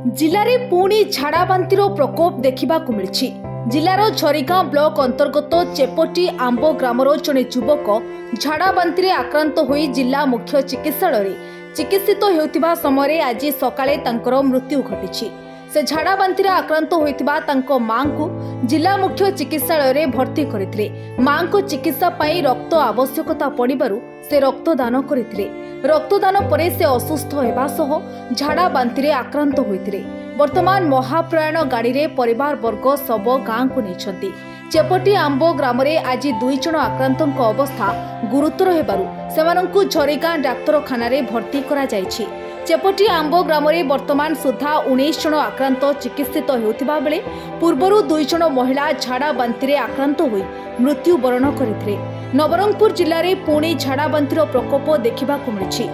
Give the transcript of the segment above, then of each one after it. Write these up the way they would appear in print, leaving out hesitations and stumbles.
जिले में पुणी झाड़ाबांतिर प्रकोप देखा मिली। जिलार झरीगां ब्लॉक अंतर्गत चेपटी आंबो ग्रामर जड़े युवक झाड़ाबांतिर आक्रांत होई जिला मुख्य चिकित्सालय चिकित्सित होता समय आज सकाळे तांकर मृत्यु घटी। से झाड़ाबांतिर आक्रांत होता मां को जिला मुख्य चिकित्सालय भर्ती करते। मां को चिकित्सा पाई रक्त आवश्यकता पड़ू से रक्तदान करते। रक्तदान पर से असुस्थ होगा सह झाड़ाबांतिर आक्रांत होते। वर्तमान महाप्रयाण गाड़ी रे परिवार वर्ग शव गाँ को नहीं। चेपटी आंबो ग्राम रे आज 2 जन आक्रांत अवस्था गुरुतर होबारु सेमानंकु झरीगां डाक्तरखाना रे भर्ती करा जायछि। चेपटी आंबो ग्राम रे वर्तमान सुधा 19 जन आक्रांत चिकित्सित होतिबा बेले पूर्वरु 2 जन महिला झाड़ाबांतिर आक्रांत होई मृत्युवरण करथिले। नवरंगपुर जिल्ला रे पुणी झाड़ाबांतिर प्रकोप देखा मिली।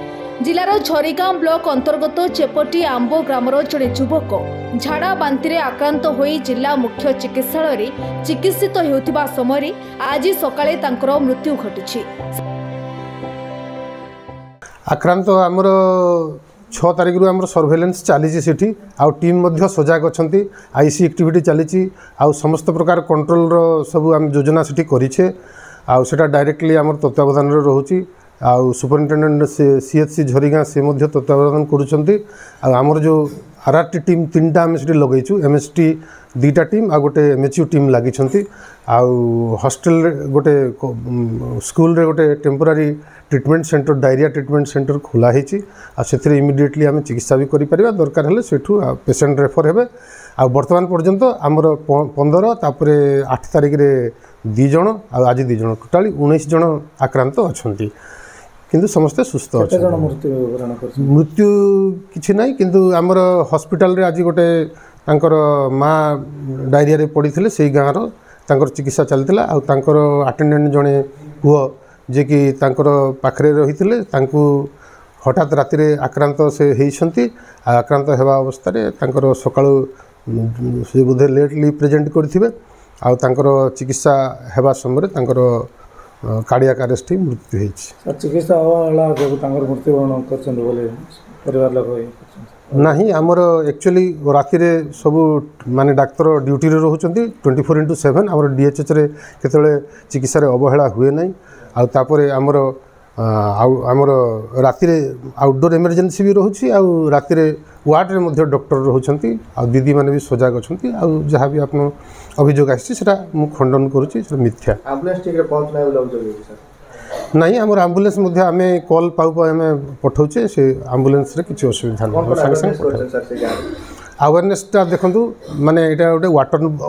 जिलार झरीगां ब्लॉक अंतर्गत चेपटी आंबो ग्रामर जड़े युवक झाड़ाबांतिर आक्रांत होई जिला मुख्य चिकित्सालय चिकित्सित होता समय आज सकाळे तांकर मृत्यु घटी। आक्रांत आमर 6 तारिख रु आमर सर्वेलेंस चली सेठी आउ टीम मध्य सजाग अछंती। आईसी एक्टिविटी चली आउ समस्त प्रकार कंट्रोल रो सब आम योजना सेठी करिछे आउ सेटा डायरेक्टली आमर तत्वावधान रे रहउची। आउ सुपरिटेडेंट सीएचसी झरीगां से मध्य तत्वावधान करुछंती। आमर जो आरआरटी टीम 3टा आम सेठी लगैछु। एमएसटी 2टा टीम आ गोटे एमएचयू टीम लागिछंती। आउ हॉस्टल रे गोटे स्कूल रे गोटे temporary treatment centre diarrhoea treatment centre खोला होती। से इमिडिएटली आम चिकित्सा भी करें दरकार हेल्ले सेठू पेसेंट रेफर हे। आ वर्तमान पर्यंत आमर 15 तापर 8 तारिख रे 2 जन आज 2 जन टोटाली 19 जन आक्रांत अच्छा किंतु समस्ते सुस्थ अच्छा। मृत्यु किसी ना किंतु आमर हॉस्पिटल रे आज गोटे तांकर माँ डायरिया रे पड़ी से गाँव तांकर चिकित्सा चलता। आंकर अटेंडेंट जड़े पुओ जे कि तांकर पाखरे रही हठात राति आक्रांत से होती। आक्रांत होगा अवस्था तांकर सकाळु से बोधे लेटली प्रेजेंट करथिबे। तांकर चिकित्सा हेबा समय तांकर कार्डियाक अरेस्ट मृत्यु होईछि। चिकित्सा वाला जो तांकर मृत्युवरण करछन बोले परिवार लोग नहीं आमर एक्चुअली राति सब माने डाक्तर ड्यूटी रे रहउचंती 24/7। आमर डीएचएच रे केतले चिकित्सा रे अवहेला हुए नहीं। आउे आमर राति आउटडोर इमरजेंसी भी रोचे। राति वार्ड रे मध्य डॉक्टर रोचंती। दीदी माने भी सजाग अच्छी। जहाँ भी आपन अभियोग आसी खंडन करुच्ची मिथ्या। नहीं आमर आम्बुलेंस मध्य आम कॉल पाऊ आम पठाऊे से आम्बुलेंस रे किसी असुविधा नहीं। अवेयरनेसटा देखु माने यहाँ गोटे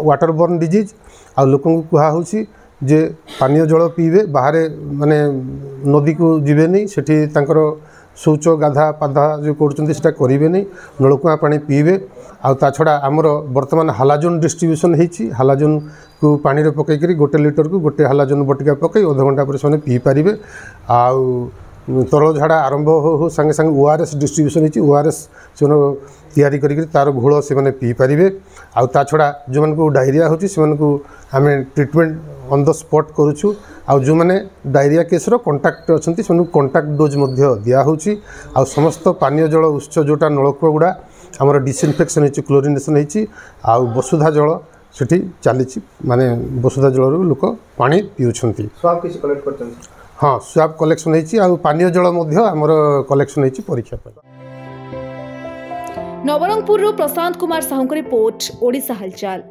वाटर बर्न डिजीज आ लोक कहुच्छी जे पानीय जल पीबे बाहर माने नदी को जीवे नहीं सेठी तांकर शौच गाधा पाधा जो करें करेंगे नहीं। नलकुआ पानी पीबे। आ छड़ा आमर वर्तमान हालाजोन डिस्ट्रीब्यूशन होती। हालाजोन को पानी रे पकईकरी 1 लिटर को 1 हालाजोन बटिका पकई अध घंटा पर से पी पारे। तरल झाड़ा आरंभ हो संगे संगे ओआरएस डिस्ट्रीब्यूशन होती। ओआरएस से तैयारी करी तार घोल से मैंने पी पारे। आ छड़ा जो मन को डायरिया होती से आम ट्रीटमेंट ऑन द स्पॉट करुछु। आउ जो मैंने डायरिया केस रो कांटेक्ट अच्छी से कांटेक्ट डोज दिया होची। आ समस्त पानीय जल उत्स जोटा नलकूप गुड़ा आमर डिसइनफेक्शन होती क्लोरिनेशन होती। आ वसुधा जल सेठी चली माने वसुधा जल लोक पानी पीउछंती। हाँ स्वाब कलेक्शन होती। आ पानीय जल आमर कलेक्शन होती परीक्षा पर। नवरंगपुर प्रशांत कुमार साहू रिपोर्ट ओडिशा हालचाल।